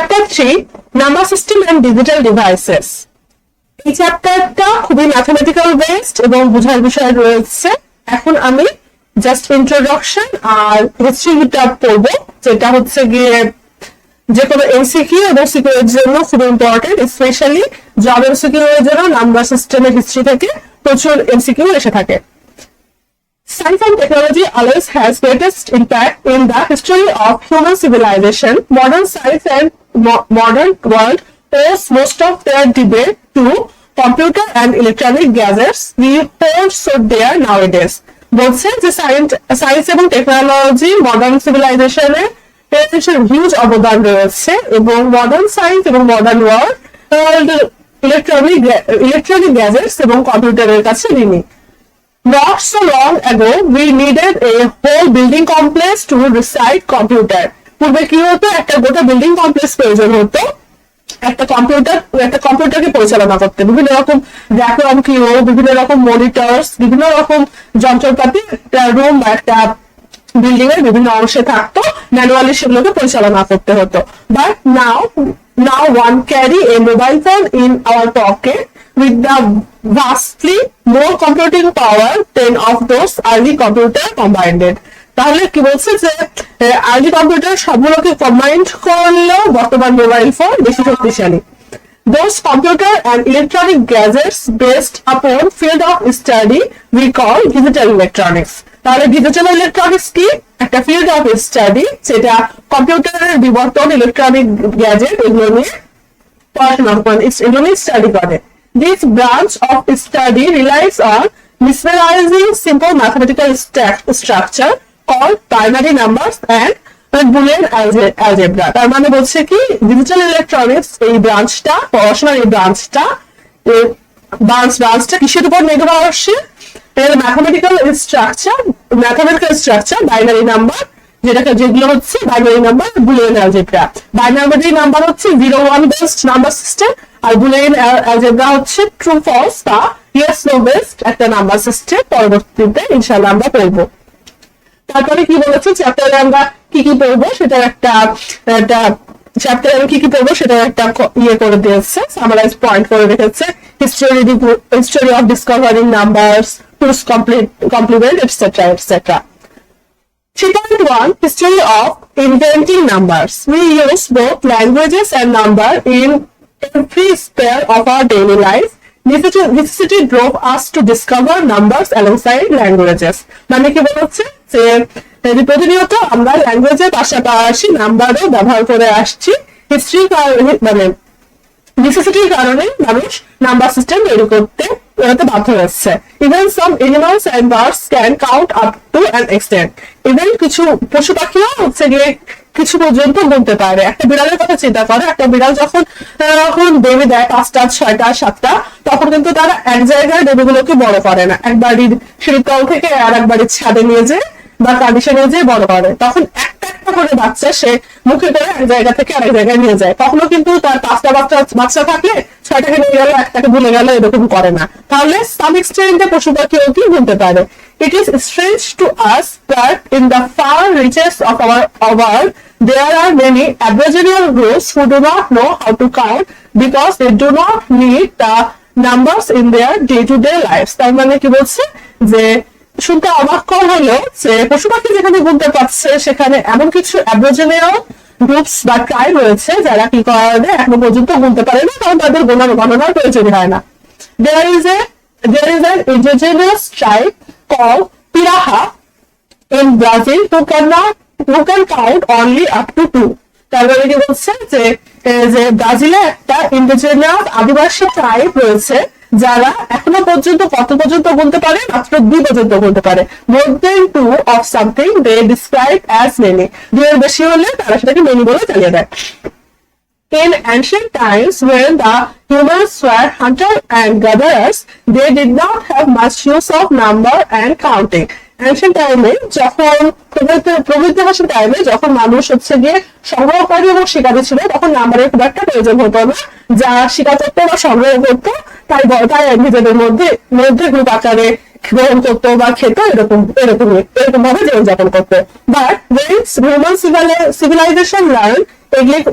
Chapter 3 number system and digital devices. এই চ্যাপ্টারটা খুবই ম্যাথমেটিক্যাল বেসড এবং বোঝার বিষয় রয়েছে। এখন আমি জাস্ট ইন্ট্রোডাকশন আর হিস্ট্রিটা পড়বো, যেটা হচ্ছে গিয়ে যে কোনো এমসিকিউ এবং সিকিউ এর জন্য খুব ইম্পর্টেন্ট, স্পেশালি জব এমসিকিউ এর জন্য নাম্বার সিস্টেমের হিস্ট্রি থেকে প্রচুর এমসিকিউ এসে থাকে। Science and technology always has greatest impact in the history of human civilization. Modern science and modern world owes most of their debate to computer and electronic gadgets we hold so dear nowadays. বলছে যে science এবং technology modern সিভিলাইজেশনে huge অবদান রয়েছে এবং modern science এবং modern world electronic gadgets এবং কম্পিউটারের কাছে ঋণী। Not so long ago, we needed a whole building complex to recite computer. পূর্বে কি হতো, একটা গোটা বিল্ডিং কমপ্লেক্স প্রয়োজন হতো একটা কম্পিউটারকে পরিচালনা করতে। বিভিন্ন রকম ভ্যাকুয়াম কিউ, বিভিন্ন রকম মনিটরস, বিভিন্ন রকম যন্ত্রপাতি একটা রুম বা একটা বিল্ডিং এর বিভিন্ন অংশে থাকতো, ম্যানুয়ালি সেগুলোকে পরিচালনা করতে হতো। But now one carry a mobile phone in our pocket with the vastly more computing power than of those early computer combined. তাহলে কি বলছে যে আর্লি কম্পিউটার সবগুলোকে কম্বাইন্ড করলেও বর্তমান মোবাইল ফোন বেশি শক্তিশালী। Those computer and electronic gadgets based upon field of study we call digital electronics. তাহলে ডিজিটাল ইলেকট্রনিক্স কি? একটা ফিল্ড অফ স্টাডি, যেটা কম্পিউটারের বিবর্তন, ইলেকট্রনিক গ্যাজেট এগুলো নিয়ে পড়াশোনা করে, এগুলো নিয়ে স্টাডি করে। This branch of study relies on mesmerizing simple mathematical structure called binary numbers and Boolean algebra. তার মানে বলছে কি, ডিজিটাল ইলেকট্রনিক্স এই ব্রাঞ্চটা, পড়াশোনার এই ব্রাঞ্চটা কিসের উপর নির্ভরশীল? ম্যাথমেটিক্যাল স্ট্রাকচার, বাইনারি নাম্বার, যেগুলো হচ্ছে binary number, Boolean algebra. Binary number হচ্ছে 0-1 বেসড নাম্বার সিস্টেম, আর বুলিয়ান অ্যালজেব্রা হচ্ছে ট্রু ফলস বা ইয়েস নো বেসড একটা নাম্বার সিস্টেম। পরবর্তীতে ইনশাআল্লাহ আমরা পড়বো। তারপরে কি বলেছে, চ্যাপ্টারে আমরা কি কি পড়বো সেটার একটা ইয়ে করে দিয়েছে, সামারাইজ পয়েন্ট করে রেখেছে। History of discovering numbers, tools complement etcetera etcetera. 3.1 History of inventing numbers. We use both languages and number in every sphere of our daily life. Necessity drove us to discover numbers alongside languages. মানে কি বলছে যে প্রতিনিয়ত আমরা ল্যাঙ্গুয়েজের পাশাপাশি নাম্বারও ব্যবহার করে আসছি। হিস্ট্রি মানে নেসেসিটির কারণে মানুষ নাম্বার সিস্টেম তৈরি করতে বাধ্য হচ্ছে। Even some animals and birds can count up to an extent. Even কিছু পশু পাখিও হচ্ছে গিয়ে কিছু পর্যন্ত বলতে পারে। একটা বিড়ালের কথা চিন্তা করে, একটা বিড়াল যখন বেবি দেয় 5টা 6টা 7টা, তখন কিন্তু তারা এক জায়গায় বেবিগুলোকে বড় করে না, এক বাড়ির সিঁড়ির তল থেকে আর এক বাড়ির ছাদে নিয়ে যায় বা কন্ডিশনে যে বড় করে। তখন একটা করে বাচ্চা সে মুখে করে এক জায়গা থেকে আরেক জায়গায় নিয়ে যায়। কখনো কিন্তু তার 5টা বাচ্চা থাকলে 6টাকে নিয়ে গেল, একটাকে ভুলে গেল, এরকম করে না। তাহলে সাম এক্সটেন্টে পশু পাখিও কি বলতে পারে। It is strange to us that in the far reaches of our world there are many aboriginal groups who do not know how to count because they do not need the numbers in their day-to-day lives. তার মানে কি বলছে যে শুনতে অবাক কর হলো যে পশু পাখি যেখানে গুনতে পারছে, সেখানে এমন কিছু অ্যাবরিজিনাল গ্রুপস বা ট্রাইব রয়েছে যারা কি করে এখনো পর্যন্ত গুনতে পারে না, কারণ তাদের গণনার প্রয়োজন হয় না। There is an indigenous tribe called Piraha in Brazil who can count only up to 2. তারপরে কি বলছে যে ব্রাজিলে একটা ইন্ডিজিনাস আদিবাসী ট্রাইব রয়েছে যারা এখনো পর্যন্ত কত পর্যন্ত গুনতে পারে, মাত্র 2 পর্যন্ত গুনতে পারে। More than 2 of something they describe as many. 2 এর বেশি হলে তারা সেটাকে মেনি বলে চালিয়ে দেয়। In ancient times, when the humans were hunters and gatherers, they did not have much use of number and counting. Ancient time যখন প্রবৃত্তিহাসের টাইমে যখন মানুষ হচ্ছে গিয়ে সংগ্রহকারী এবং শিকারী ছিল, তখন নাম্বারের খুব একটা প্রয়োজন হতো না। যা শিকার করতো বা সংগ্রহ করতো তাই নিজেদের মধ্যে গ্রুপ আকারে গ্রহণ করতো বা খেত, এরকম ভাবে জীবনযাপন করতো। But when human civilization learned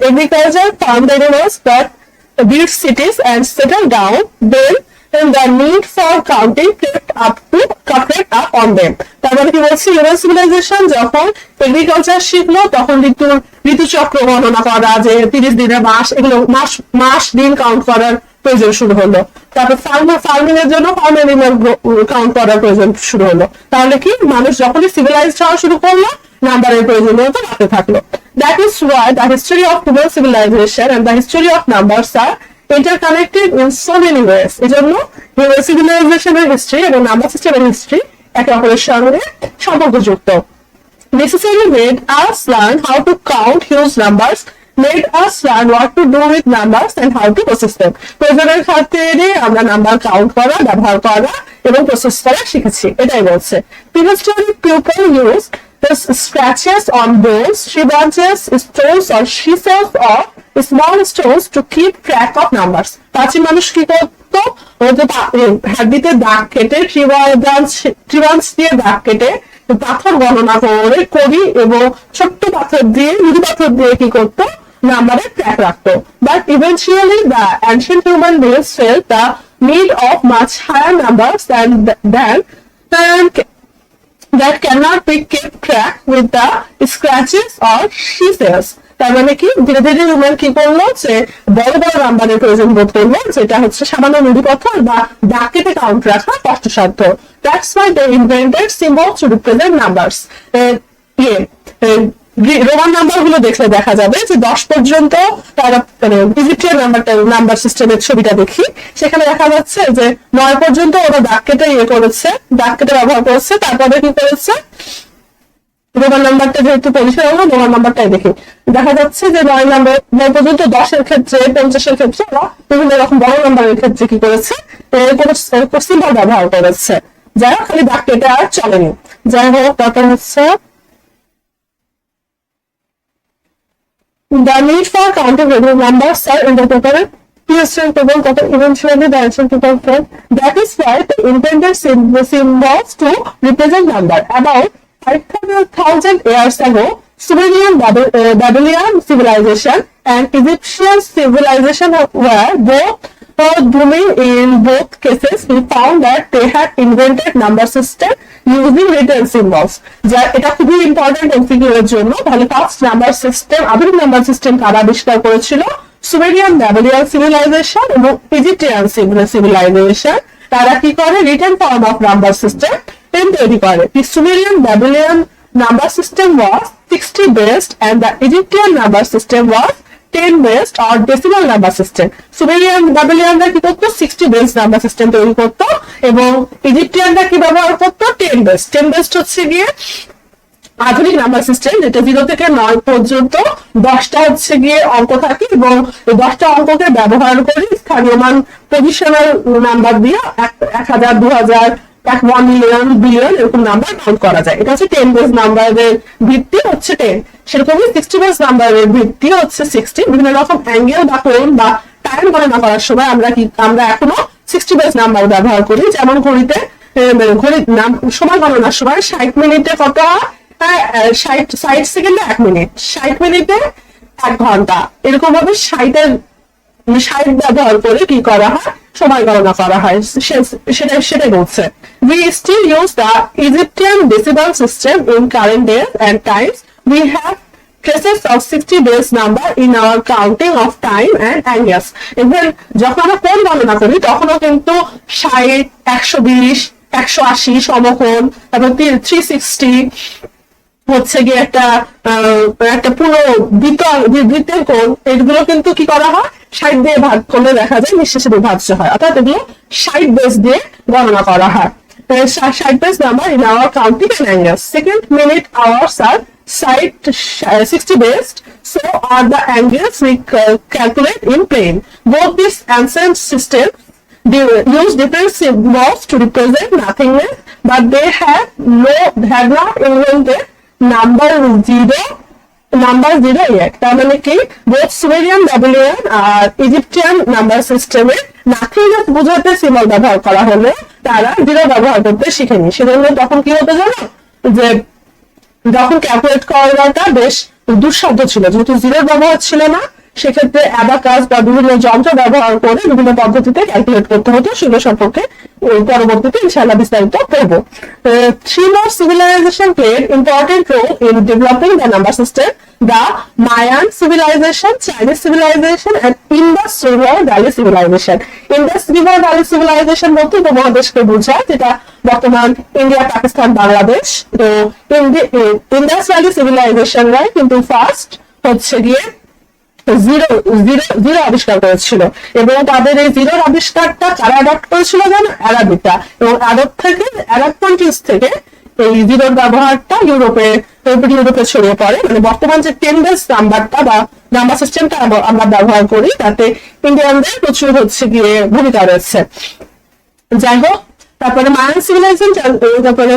agriculture, farmed animals, but built cities and settled down, then the need for counting crept up on them. তার মানে কি বলছি, হিউম্যান সিভিলাইজেশন যখন এগ্রিকালচার শিখলো তখন ঋতুচক্র গণনা করা, যে 30 দিনের মাস, এগুলো মাস দিন কাউন্ট করার প্রয়োজন শুরু হলো। তারপর ফার্মিং এর জন্য ফার্ম অ্যানিমাল কাউন্ট করার প্রয়োজন শুরু হলো। তাহলে কি মানুষ যখনই সিভিলাইজড হওয়া শুরু করলো, নাম্বারের প্রয়োজনীয়তা বাড়তে থাকলো। That is why the history of human civilization and the history of numbers are interconnected in so many ways. এজন্য হিউম্যান সিভিলাইজেশনের হিস্ট্রি এবং নাম্বার সিস্টেমের হিস্ট্রি একে অপরের সঙ্গে সম্পর্কযুক্ত। Necessarily made us learn how to count huge numbers, made us learn what to do with numbers and how to process them. প্রয়োজনের খাতিরে আমরা নাম্বার কাউন্ট করা, ব্যবহার করা এবং প্রসেস করা শিখেছি, এটাই বলছে। Prehistoric people used the scratches on bones, tree branches, stones or sheaves or small stones to keep track of numbers. প্রাচীন মানুষ কি করতো, হাড্ডিতে দাগ কেটে, ট্রি ব্রাঞ্চ দিয়ে দাগ কেটে পাথর গণনা করি এবং ছোট্ট পাথর দিয়ে, মৃদু পাথর দিয়ে কি করতো, নাম্বারের ট্র্যাক রাখতো। But eventually the ancient human beings felt the need of much higher numbers than that cannot be kept track with the scratches or sheaves. তার মানে কি, ধীরে ধীরে হিউম্যান কি করলো, যে বড় বড় নাম্বারের প্রয়োজন বোধ করলো, যেটা হচ্ছে সামান্য নুড়ি পাথর বা দাগ কেটে কাউন্ট রাখা কষ্টসাধ্য। That's why they invented symbols to represent numbers. Roman number গুলো দেখলে দেখা যাবে যে 10 পর্যন্ত, তারা মানে ইজিপ্টিয়ান নাম্বার সিস্টেমের ছবিটা দেখি, সেখানে দেখা যাচ্ছে যে 9 পর্যন্ত ওরা দাগ কেটে দাগ কেটে ব্যবহার করেছে। তারপরে কি করেছে, রোমান নাম্বারটা যেহেতু পরিচয় হলো, রোমান নাম্বারটাই দেখি, দেখা যাচ্ছে যে 9 পর্যন্ত 10-এর ক্ষেত্রে, 50-এর ক্ষেত্রে বিভিন্ন রকম বড় নাম্বারের ক্ষেত্রে কি করেছে, সিম্বল ব্যবহার করেছে। যাই হোক, খালি দাগ কেটে আর চলেনি। যাই হোক, তারপর হচ্ছে the need for counting regular numbers are interpreted prehistoric people eventually the ancient people felt. That is why they invented symbols to represent number. About 500,000 years ago, Sumerian Babylonian civilization and Egyptian civilization were both booming. In both cases, we found that they had invented number system using written symbols. যা এটা খুবই important MCQ এর জন্য। তাহলে first number system, আধুনিক number system কারা আবিষ্কার করেছিল? সুমেরিয়ান ব্যাবিলিয়ান সিভিলাইজেশন এবং ইজিপ্টিয়ান সিভিলাইজেশন। তারা কি করে, written form of number system তৈরি করে। The Sumerian Babylonian number system was 60 based and the Egyptian number system was 10 based or decimal number system. Sumerian ব্যাবিলিয়ানরা কি করতো, 60 বেসড নাম্বার সিস্টেম তৈরি করতো এবং ইজিপ্টিয়ানরা কি ব্যবহার করতো, 10 বেসড। 10 বেসড হচ্ছে গিয়ে আধুনিক নাম্বার সিস্টেম, যেটা 0 থেকে 9 পর্যন্ত 10টা হচ্ছে গিয়ে অঙ্ক থাকে এবং এই 10টা অঙ্ককে ব্যবহার করে স্থানীয় মান পজিশনাল নাম্বার দিয়ে 1000, 2000, 1 মিলিয়ন, বিলিয়ন এরকম নাম্বার কাউন্ট করা যায়। এটা হচ্ছে 10 বেস নাম্বারের ভিত্তি হচ্ছে 10। সেরকমই 60 বেস নাম্বারের ভিত্তি হচ্ছে 60। বিভিন্ন রকম অ্যাঙ্গেল বা কোণ বা টাইম গণনা করার সময় আমরা এখনো 60 বেস নাম্বার ব্যবহার করি। যেমন ঘড়িতে সময় গণনার সময় 60 মিনিটে কত হয়, 60 সেকেন্ডে 1 মিনিট, 60 মিনিটে 1 ঘন্টা, এরকম ভাবে 60 ব্যবহার করে কি করা হয়, সময় গণনা করা হয়। সেটাই বলছে। We still use the Egyptian decimal system in current days and times. We have traces of 60 base number in our counting of time and angles. Even যখন আমরা কোণ গণনা করি তখনও কিন্তু 60, 120, 180 সমকোণ, তারপর 360 হচ্ছে গিয়ে একটা পুরো বৃত্তের কোণ, এগুলো কিন্তু কি করা হয়, 60 দিয়ে ভাগ করলে দেখা যায় নিঃশেষে বিভাজ্য হয়। অর্থাৎ এগুলো 60 বেস দিয়ে গণনা করা হয়। 60 base number in our counting and angles. Second, minute, hours আর 60 based, so are the angles we calculate in plane. Both these ancient systems use different symbols to represent nothingness, but they had not invented number zero yet. তার মানে কি, both Sumerian, Babylonian আর Egyptian number সিস্টেমে nothingness বোঝাতে symbol ব্যবহার করা হলে তারা zero ব্যবহার করতে শিখেনি। সেজন্য তখন কি হতো জানো, যে যখন ক্যালকুলেট করাটা বেশ দুঃসাধ্য ছিল, যেহেতু জিরোর ব্যবহার ছিল না, সেক্ষেত্রে অ্যাবাকাস বা বিভিন্ন যন্ত্র ব্যবহার করে বিভিন্ন পদ্ধতিতে ক্যালকুলেট করতে হতো। সেগুলো সম্পর্কে পরবর্তীতে ইনশাআল্লাহ বিস্তারিত করব। Three more civilization played important role in developing the number system: the Mayan civilization, Chinese civilization, and Indus River Valley civilization. Indus River Valley civilization বলতে উপমহাদেশকে বোঝায়, যেটা বর্তমান ইন্ডিয়া, পাকিস্তান, বাংলাদেশ। তো ইন্ডাস ভ্যালি সিভিলাইজেশন রাই কিন্তু ফার্স্ট হচ্ছে গিয়ে জিরো জিরো জিরো আবিষ্কার করেছিল, এবং তাদের এই জিরোর আবিষ্কারটা কারা অ্যাডপ্ট করেছিল জানো, আরবরা। এবং আরব কান্ট্রিজ থেকে এই জিরোর ব্যবহারটা ইউরোপে ছড়িয়ে পড়ে। মানে বর্তমান যে 10 বেস নাম্বারটা বা নাম্বার সিস্টেমটা আমরা ব্যবহার করি, তাতে ইন্ডিয়ানদের প্রচুর হচ্ছে গিয়ে ভূমিকা রয়েছে। যাই হোক, তারপরে মায়ান সিভিলাইজেশন, তারপরে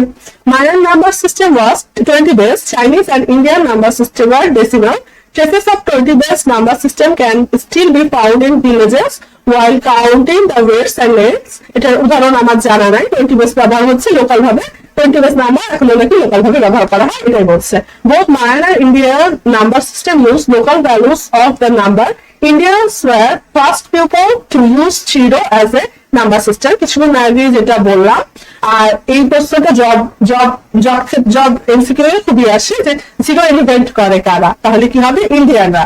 Mayan number system was 20 base, Chinese and Indian number system were decimal. Traces of 20 base number system can still be found in villages while counting the weights and lengths. এটার উদাহরণ আমার জানা নাই। 20 base ব্যবহার হচ্ছে local ভাবে, 20 base number এখনো নাকি লোকাল ভাবে ব্যবহার করা হয়, এটাই বলছে। Both Mayan and Indian number system use local values of the number. Indians were first people to use zero as a number system, কিছুক্ষণ আগে যেটা বললাম। আর এই প্রশ্নটা জব এমসিকিউ খুবই আসে, যে জিরো ইনভেন্ট করে কারা, তাহলে কি হবে, ইন্ডিয়ানরা।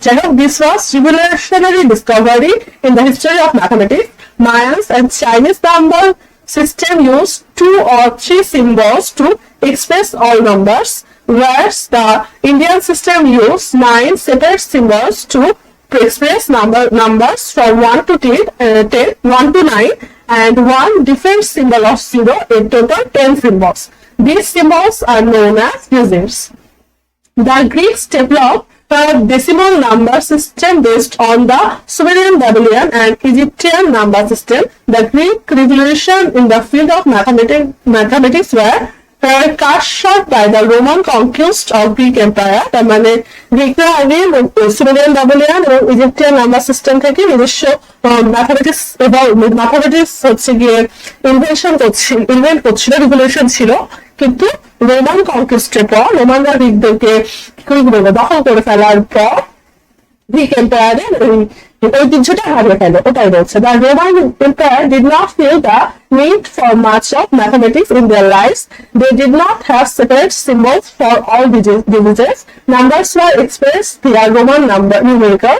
যাই হোক, this was revolutionary Discovery in the history of mathematics. Mayans and Chinese number system use 2 or 3 symbols to express all numbers, whereas the Indian system use 9 separate symbols to express numbers from 1 to 10, 1 to 9, and one different symbol of zero, in total 10 symbols. These symbols are known as digits. The Greeks developed a decimal number system based on the Sumerian, Babylonian, and Egyptian number system. The Greek revolution in the field of mathematics were cut short by the Roman conquest of Greek Empire. তার মানে গ্রিকরা আগে Sumerian, বাবিলিয়ান এবং Egyptian number system থেকে নিজস্ব mathematics হচ্ছে গিয়ে invent করছিল, revolution ছিল। কিন্তু রোমান কনকোয়েস্টের পর, রোমানরা গ্রিকদেরকে দখল করে ফেলার পর গ্রিক এম্পায়ারের ঐতিহ্যটা হারিয়ে ফেলে, ওটাই বলছে। The Roman Empire did not feel the need for much of mathematics in their lives. They did not have separate symbols for all digits. Numbers were expressed via Roman numerical.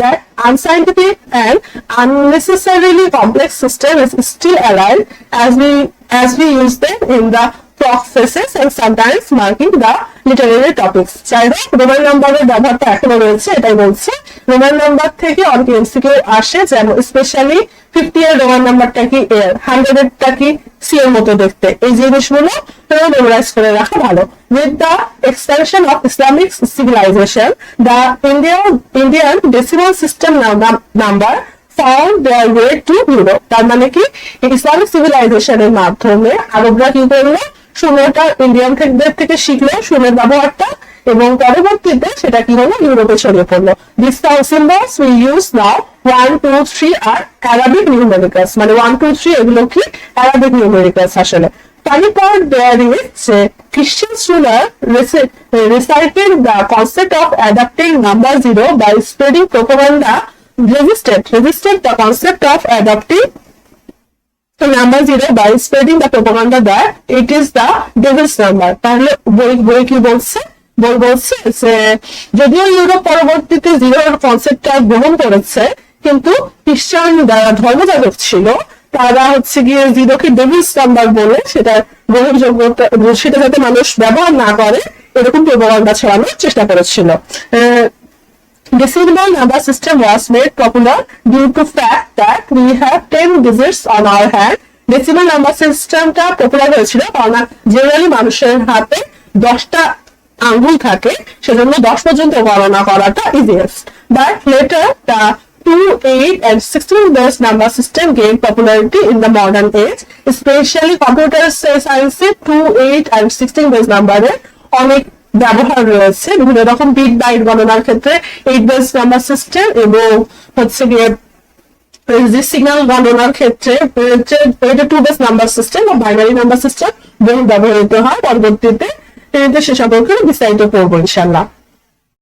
That unscientific and unnecessarily complex system is still alive as we use them in the processes and sometimes marking the literary topics. যাই হোক, Roman নাম্বারের ব্যবহারটা এখনো রয়েছে, এটাই বলছে। Roman number থেকে অনেক এমসিকিউ আসে, যেমন স্পেশালি 50 এর রোমান নাম্বারটা কি এর, 100 এরটা কি সি এর মতো দেখতে, এই জিনিসগুলো মেমোরাইজ করে রাখা ভালো। With the expansion of Islamic civilization, the Indian decimal system number found their way to Europe. তার মানে কি, ইসলামিক সিভিলাইজেশনের মাধ্যমে আরবরা কি করলো, শূন্যটা ইন্ডিয়ানদের থেকে শিখলো, শূন্যের ব্যবহারটা, এবং পরবর্তীতে সেটা কি হলো, ইউরোপে ছড়িয়ে পড়লো। These symbols we use now 1, 2, 3 R Arabic numericals, মানে 1, 2, 3 এগুলো কি Arabic numericals আসলে। Funny part there is Christian ruler recited the concept of adopting number zero by spreading propaganda. Resisted the concept of adopting number zero by spreading the propaganda that it is the devil's number. তাহলে বই কি বলছে, বলছে যে যদিও Europe পরবর্তীতে জিরোর কনসেপ্টটা গ্রহণ করেছে, কিন্তু খ্রিস্টান যারা ধর্মযাজক ছিল তারা হচ্ছে গিয়ে জিরোকে ডেভিলস নাম্বার বলে সেটা গ্রহণযোগ্যতা, সেটা যাতে মানুষ ব্যবহার না করে এরকম প্রপাগান্ডা ছড়ানোর চেষ্টা করেছিল। Decimal number system was made popular due to fact that we have 10 digits on our hand. Decimal number systemটা পপুলার হয়েছিল কারণ জেনারেলি মানুষের হাতে 10টা আঙ্গুল থাকে, সেজন্য 10 পর্যন্ত গণনা করাটা easiest. But later the 2, 8 and 16 base number system gained popularity in the modern age, especially computer science 2, 8 and 16 base number অনেক ব্যবহার রয়েছে বিভিন্ন রকম বিট বাইট গণনার ক্ষেত্রে 8 বেস নাম্বার সিস্টেম এবং হচ্ছে গিয়ে সিগন্যাল গণনার ক্ষেত্রে এটা 2 বেস নাম্বার সিস্টেম বা বাইনারি নাম্বার সিস্টেম বহুল ব্যবহৃত হয়। পরবর্তীতে সে সম্পর্কে বিস্তারিত পড়বো ইনশাআল্লাহ।